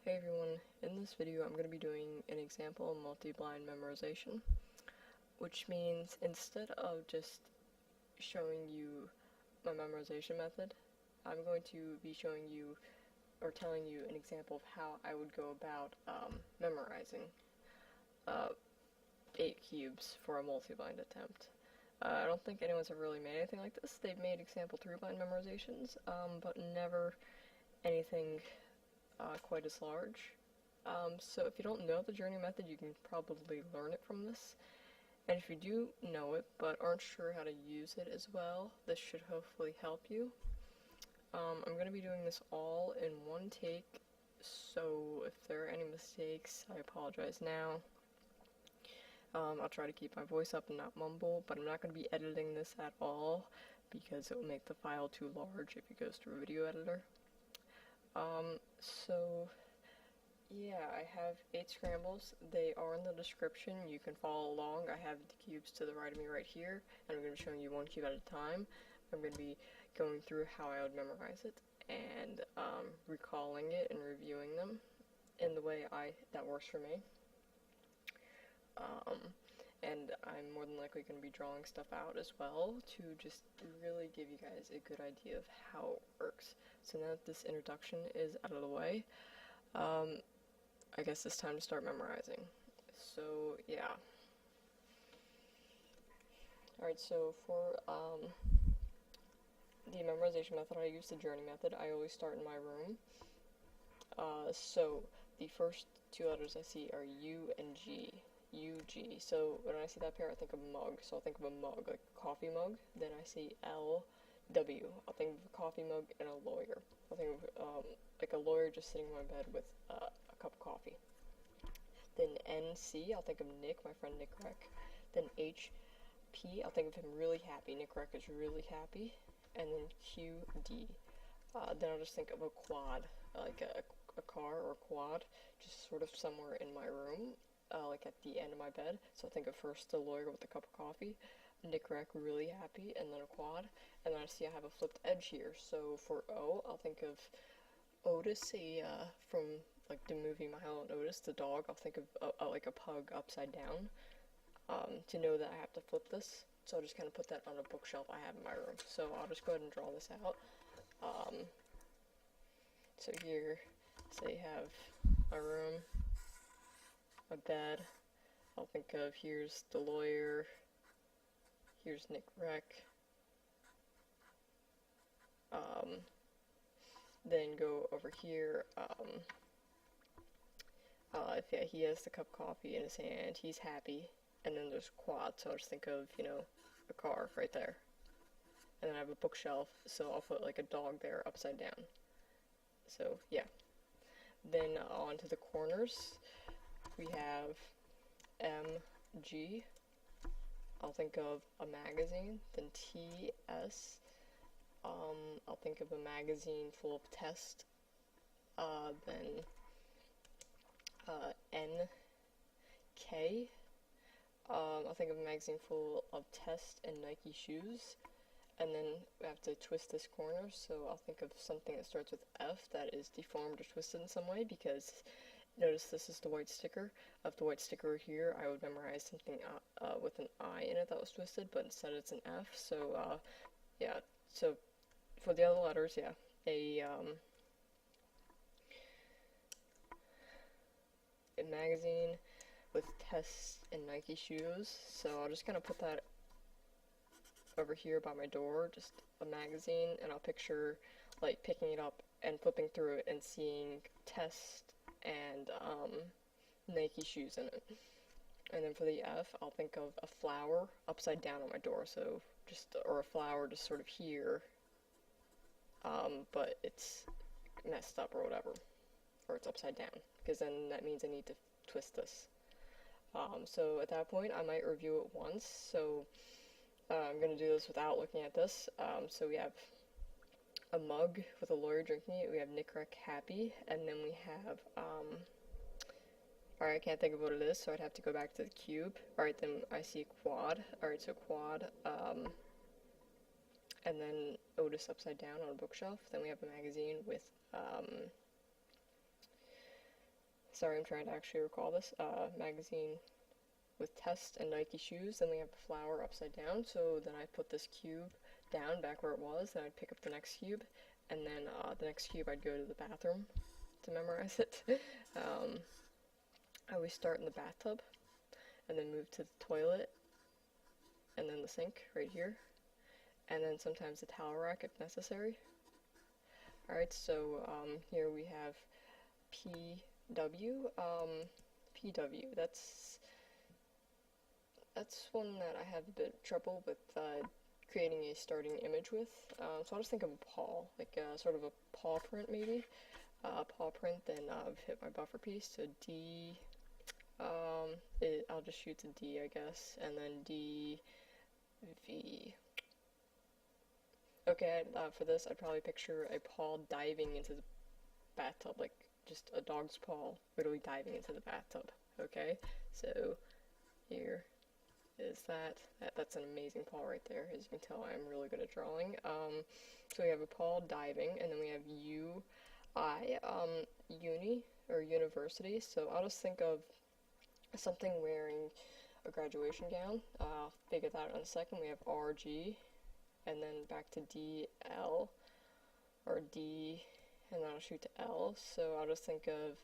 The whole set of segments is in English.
Hey everyone, in this video I'm going to be doing an example of multi-blind memorization, which means instead of just showing you my memorization method, I'm going to be showing you or telling you an example of how I would go about memorizing 8 cubes for a multi-blind attempt. I don't think anyone's ever really made anything like this. They've made example 3-blind memorizations, but never anything quite as large. So if you don't know the journey method, you can probably learn it from this. And if you do know it, but aren't sure how to use it as well, this should hopefully help you. I'm going to be doing this all in one take, so if there are any mistakes, I apologize now. I'll try to keep my voice up and not mumble, but I'm not going to be editing this at all, because it will make the file too large if it goes through a video editor. So yeah, I have 8 scrambles. They are in the description. You can follow along. I have the cubes to the right of me right here, and I'm going to be showing you one cube at a time. I'm going to be going through how I would memorize it, and recalling it and reviewing them in the way that works for me. And I'm more than likely going to be drawing stuff out as well to just really give you guys a good idea of how it works. So now that this introduction is out of the way, I guess it's time to start memorizing. So yeah. Alright, so for the memorization method, I use the journey method. I always start in my room. So the first 2 letters I see are U and G. U-G. So when I see that pair, I think of mug. So I'll think of a mug, like a coffee mug. Then I see L-W. I'll think of a coffee mug and a lawyer. I'll think of like a lawyer just sitting in my bed with a cup of coffee. Then N-C, I'll think of Nick, my friend Nick Rec. Then H-P, I'll think of him really happy. Nick Rec is really happy. And then Q-D. Then I'll just think of a quad, like a car or quad, just sort of somewhere in my room. Like at the end of my bed. So I think of first the lawyer with a cup of coffee, Nick Rec really happy, and then a quad. And then I see I have a flipped edge here. So for O, I'll think of Otis, from like the movie Milo and Otis, the dog. I'll think of like a pug upside down. To know that I have to flip this, so I'll just kind of put that on a bookshelf I have in my room. So I'll just go ahead and draw this out. So here, say you have my room, my bed. I'll think of here's the lawyer, here's Nick Rec. Then go over here. If yeah, he has the cup of coffee in his hand, he's happy. And then there's quad, so I'll just think of, you know, a car right there. And then I have a bookshelf, so I'll put like a dog there upside down. So yeah. Then on to the corners. We have M-G. I'll think of a magazine. Then T-S. I'll think of a magazine full of tests. Then N-K. I'll think of a magazine full of tests and Nike shoes. And then we have to twist this corner, so I'll think of something that starts with F that is deformed or twisted in some way, because notice this is the white sticker. Of the white sticker here, I would memorize something with an I in it that was twisted, but instead it's an F. So yeah, so for the other letters, yeah, a magazine with tests and Nike shoes. So I'll just kind of put that over here by my door, just a magazine, and I'll picture like picking it up and flipping through it and seeing test and Nike shoes in it. And then for the F, I'll think of a flower upside down on my door, so just, or a flower just sort of here, but it's messed up or whatever, or it's upside down, because then that means I need to twist this. So at that point, I might review it once, so I'm going to do this without looking at this. So we have a mug with a lawyer drinking it, we have Nick Rec happy, and then we have, alright, I can't think of what it is, so I'd have to go back to the cube. Alright, then I see a quad. Alright, so quad, and then Otis upside down on a bookshelf. Then we have a magazine with, sorry, I'm trying to actually recall this, magazine with test and Nike shoes, then we have the flower upside down, so then I put this cube down back where it was, then I'd pick up the next cube, and then the next cube I'd go to the bathroom to memorize it. I always start in the bathtub, and then move to the toilet, and then the sink right here, and then sometimes the towel rack if necessary. Alright, so here we have PW. PW, that's one that I have a bit of trouble with creating a starting image with. So I'll just think of a paw, like sort of a paw print maybe. Paw print, then I've hit my buffer piece, so D, I'll just shoot to D, I guess, and then D, V. Okay, for this, I'd probably picture a paw diving into the bathtub, like just a dog's paw literally diving into the bathtub. Okay, so here is that's an amazing paw right there. As you can tell, I'm really good at drawing. So we have a paw diving, and then we have UI, uni, or university. So I'll just think of something wearing a graduation gown. I'll figure that out in a second. We have RG, and then back to DL, or D, and then I'll shoot to L. So I'll just think of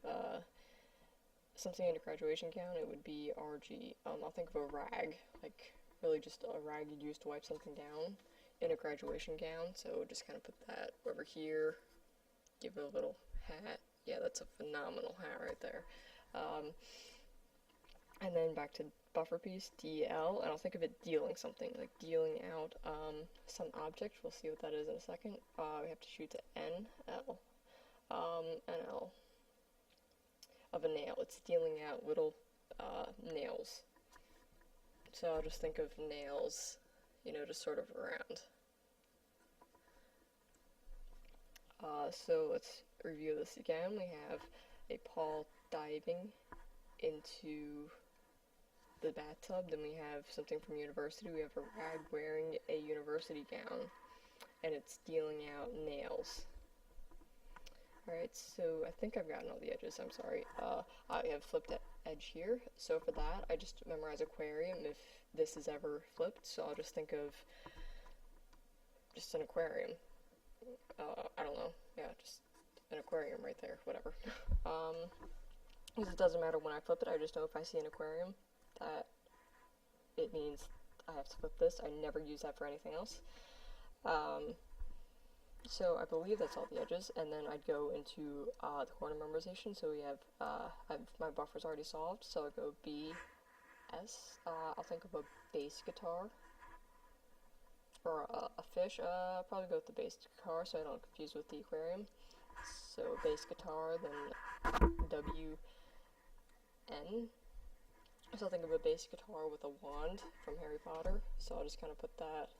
something in a graduation gown. It would be RG. I'll think of a rag, like really just a rag you'd use to wipe something down in a graduation gown. So just kind of put that over here, give it a little hat. Yeah, that's a phenomenal hat right there. And then back to buffer piece, DL, and I'll think of it dealing something, like dealing out some object. We'll see what that is in a second. We have to shoot to NL. NL. Of a nail. It's dealing out little nails. So I'll just think of nails, you know, just sort of around. So let's review this again. We have a paw diving into the bathtub, then we have something from university. We have a rag wearing a university gown, and it's dealing out nails. Alright, so I think I've gotten all the edges, I'm sorry. I have flipped edge here, so for that, I just memorize aquarium if this is ever flipped, so I'll just think of just an aquarium. I don't know, yeah, just an aquarium right there, whatever. Because it doesn't matter when I flip it, I just know if I see an aquarium, that it means I have to flip this. I never use that for anything else. So I believe that's all the edges, and then I'd go into the corner memorization. So we have, my buffer's already solved, so I go B, S. I'll think of a bass guitar, or a fish. I'll probably go with the bass guitar so I don't confuse with the aquarium. So bass guitar, then W, N. So I'll think of a bass guitar with a wand from Harry Potter, so I'll just kind of put that,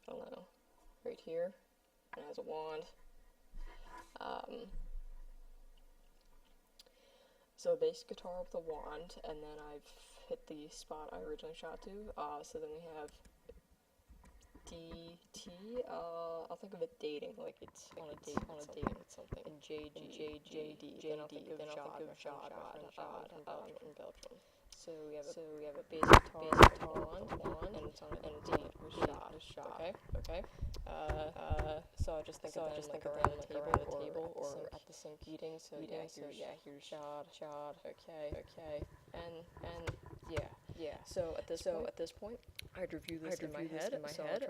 I don't know, right here. And it has a wand. So a bass guitar with a wand, and then I've hit the spot I originally shot to. So then we have DT. I'll think of it dating, like it's on a date with something. And JD. Then I'll think of Jod from Belgium. So we have a bass guitar wand, and it's on a date with shot. Okay. So I just think around the table or at the sink eating. So here's shot. Okay. And yeah. So at this point, I'd review this in my head.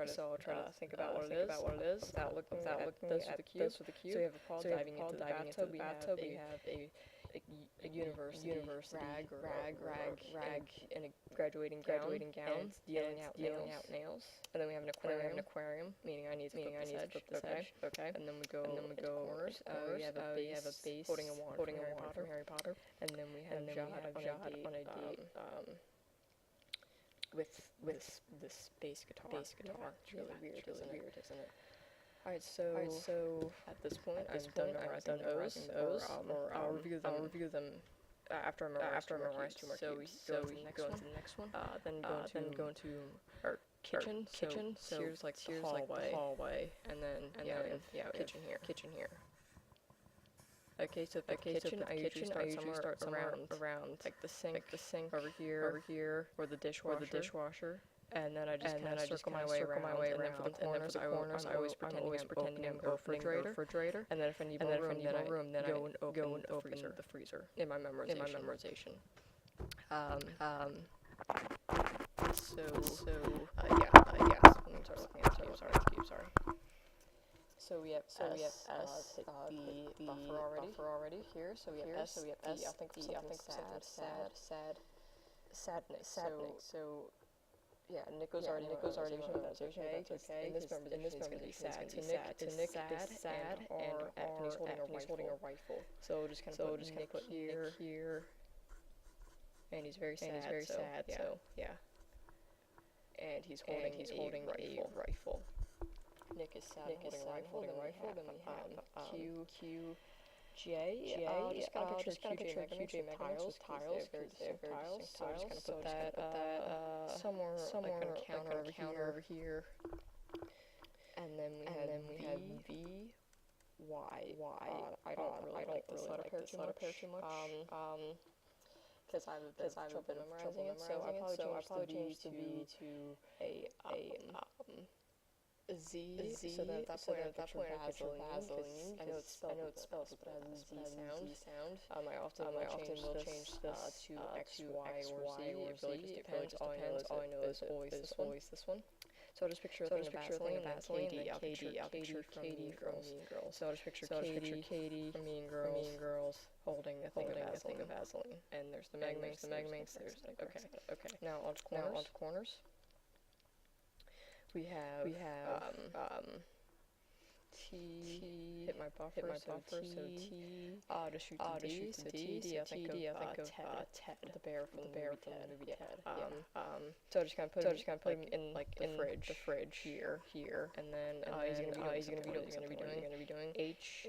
So I'll try to think about what it is without looking at those with the cube. So we have a paw diving into the bathtub. We have a university rag in a graduating gown, and it's dealing out nails. And then we have an aquarium, meaning I need to flip this edge. Okay. And then we go corners. We have a base holding a wand from Harry Potter. And then we have Jod on a date with this bass guitar. It's really weird, isn't it? Alright, so at this point, I've done memorizing those, or I'll review them after I memorize 2 more cubes. So we go into the next one. Then go into our kitchen. So here's like the hallway, and then kitchen here. Okay, so the kitchen, I usually start somewhere around like the sink over here, or the dishwasher. And then I just kind of circle my way around. And then for the corners, I'm always pretending I'm opening the refrigerator. And then if I need more room, then I go and open the freezer in my memorization. Yeah. Let me start looking at it. Sorry. So we have S, the buffer already here. So we have S, D. I'll think of something sad. Sadness. So yeah, Nico's already mentioned that's okay. In this memorization, it's going to be sad. To Nick, it's sad, and he's holding a rifle. So we'll just kind of put Nick here, and he's very sad. So yeah, and he's holding a rifle. Nick is sad, holding a rifle. Then we have Q, J. Just kind of picture QJ Megamix with tiles. Very tiles. So just kind of put that somewhere like on a counter over here. And then we have V, Y. I don't really like this letter pair too much. Because I have trouble memorizing it. So I probably change the V to a Z, so that at that point I picture Vaseline. I know it's spelled, but it has a Z sound. I often will change this to X, Y, or Z. It really just depends. All I know is always this one. So I'll just picture a thing of Vaseline, and I'll picture Katie from Mean Girls. So I'll just picture Katie from Mean Girls holding a thing of Vaseline. And there's the Megaminx. Okay. Now on to corners. We have T, hit my buffer, so T, to shoot the D, so T, I think of Ted, the bear from the movie Ted. So I just kind of put him in the fridge here, and then he's gonna be doing H,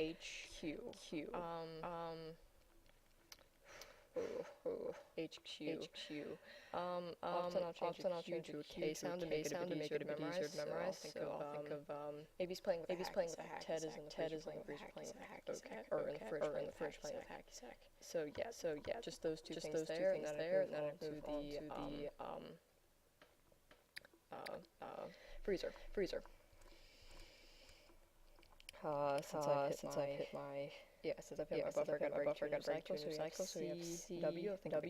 Q. HQ. Often I'll change to a K sound to make it a bit easier to memorize. So I'll think of maybe he's playing with a hacky sack. Ted is in the freezer playing with a hacky sack, or in the fridge playing with a hacky sack. So yeah, just those two things there, and then I move on to the freezer. Since I've hit my buffer, I got to break to a new cycle. So we have CW, I think of a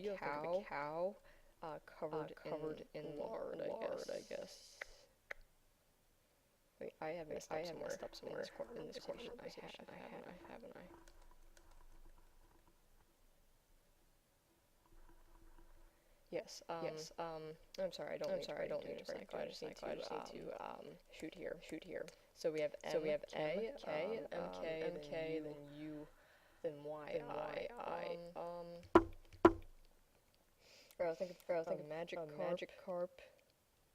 cow, covered in lard, I guess. Wait, I have messed up somewhere in this conversation. I haven't. Yes. I'm sorry. I don't need to break the cycle. I just need to shoot here. So we have A, K, MK, then U, then Y, I. Or I'll think of magic carp.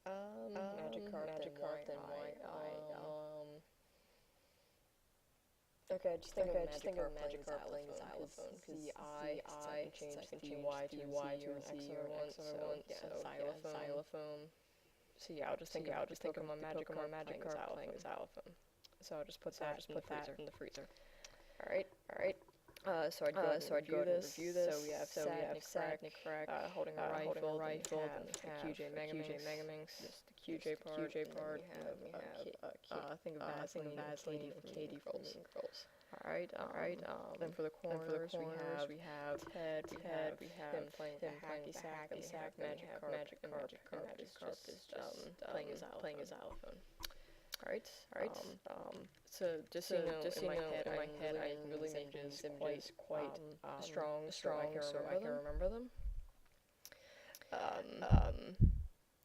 Magic carp, then Y, I. Okay, just think of magic carp playing the xylophone, because I can change the Y to an X over one, so xylophone. So yeah, I'll just think of my magic carp playing xylophone. So I'll just put that in the freezer. All right. So I'd go ahead and review this. So we have sad Nick Crack, holding a rifle, then we have QJ Megamix, just the QJ part, and we have think of Vaseline and Katie from Mean Girls. All right. Then for the corners, we have Ted, we have him playing the hacky sack, then we have magic carp is just playing his xylophone. All right. So just in my head, I really make these images quite strong, so I can remember them.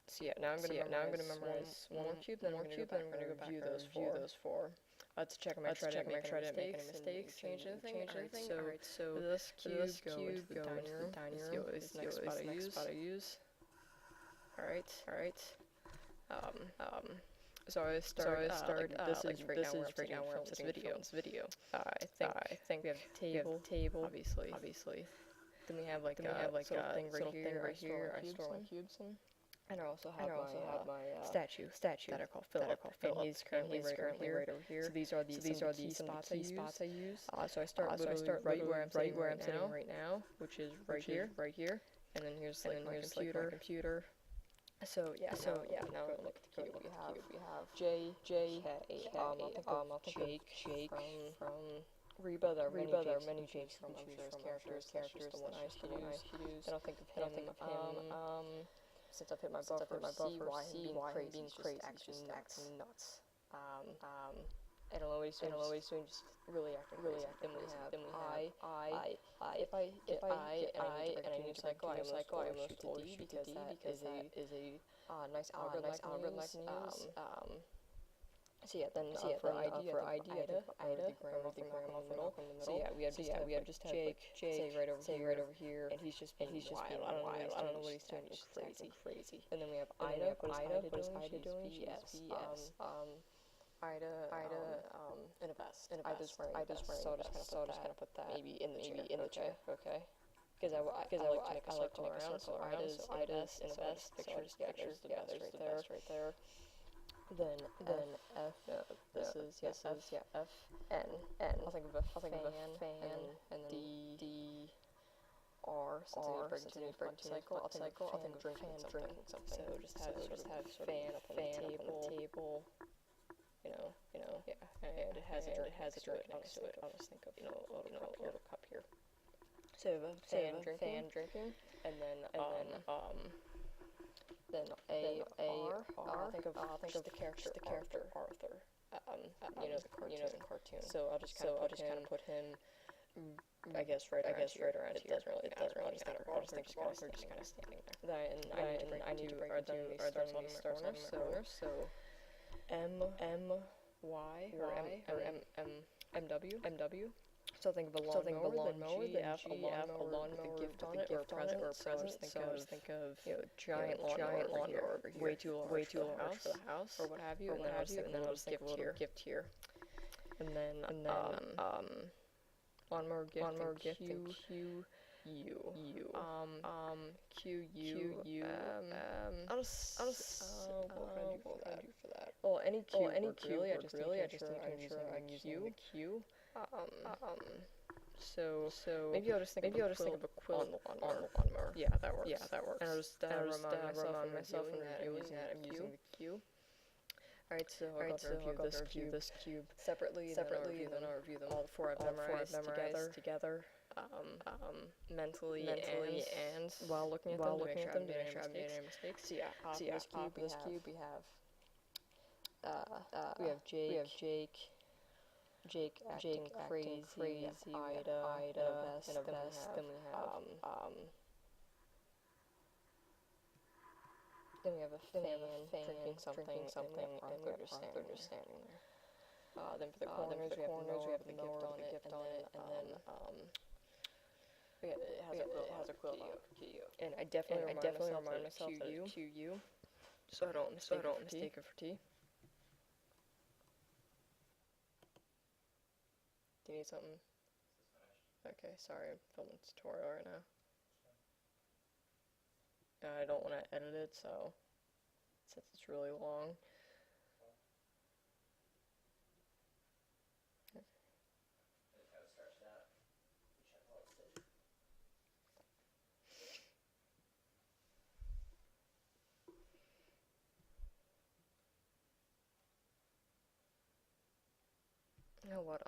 So yeah, now I'm gonna memorize one more cube, then I'm gonna go back and review those four. To check if I didn't make any mistakes, change anything. Alright, so this cube go into the dining room. This is the next spot I use. Alright. So I start. This is right now where I'm sitting in this video. I think we have table, obviously. Then we have like a little thing right here. I store my cubes in. And I also have my statue that I call Philip. And he's currently right over here. So these are the spots I use. So I start right where I'm sitting right now, which is right here. And then here's my computer. So yeah, now look at the cube. We have J K. I'll think of Jake from Reba. There are many Jakes from characters. The one I used to use. And I'll think of him. Since I've hit my buffer, see why him being crazy, just acting nuts. I don't always doing just really acting. Then we have I. If I and I need to cycle, I almost to D because that is a nice algorithm I can use. So yeah, then for ID, I think Ida from the middle. So yeah, we have just Jake say right over here, and he's just wild. I don't know what he's doing. He's crazy. And then we have Ida. What is Ida doing? VS. Ida in a vest. Ida's wearing a vest. So I'll just kind of put that maybe in the chair. Okay. Because I like to make a circle around. So Ida's in a vest. Pictures. Yeah, there's the vest right there. Then F. No, this is F. N. I'll think of a fan, and then D. R. Since I need to break to cycle. I'll think of drinking something. So just have fan up on the table. You know, yeah. And it has a drink next to it. I'll just think of a little cup here. So a fan drinking, and then I'll think of the character Arthur. The cartoon. So I'll just kind of put him. I guess right around here. It doesn't really matter. I'll just think of Arthur just kind of standing there. I need to break into these stars on the corner. So M Y or M W. So think of a lawnmower, then F, a lawnmower with a gift on it, or a present. So I just think of giant lawnmower over here, way too large for the house, or what have you. And then I'll just think of a little gift here. And then lawnmower gift and Q U. I'll just what can I do for that? Well, any cube really. I just think I'm using the Q. So maybe I'll just think of a quilt on the lawnmower. Yeah, that works. And I'll just remind myself when I'm using the Q. Alright, so I'll go review this cube separately, and then I'll review them all the four I've memorized together. Mentally and while looking at them to make sure I haven't made any mistakes. So yeah, this cube we have Jake acting crazy, Ida in a vest, then we have a fan drinking something, and Arthur just standing there. Then for the corners, we have the mower with the gift on it, and then it has a quilt on it. And I definitely remind myself that it's QU, so I don't mistake it for T. Do you need something? Okay, sorry, I'm filming a tutorial right now. I don't want to edit it, so since it's really long. You know what?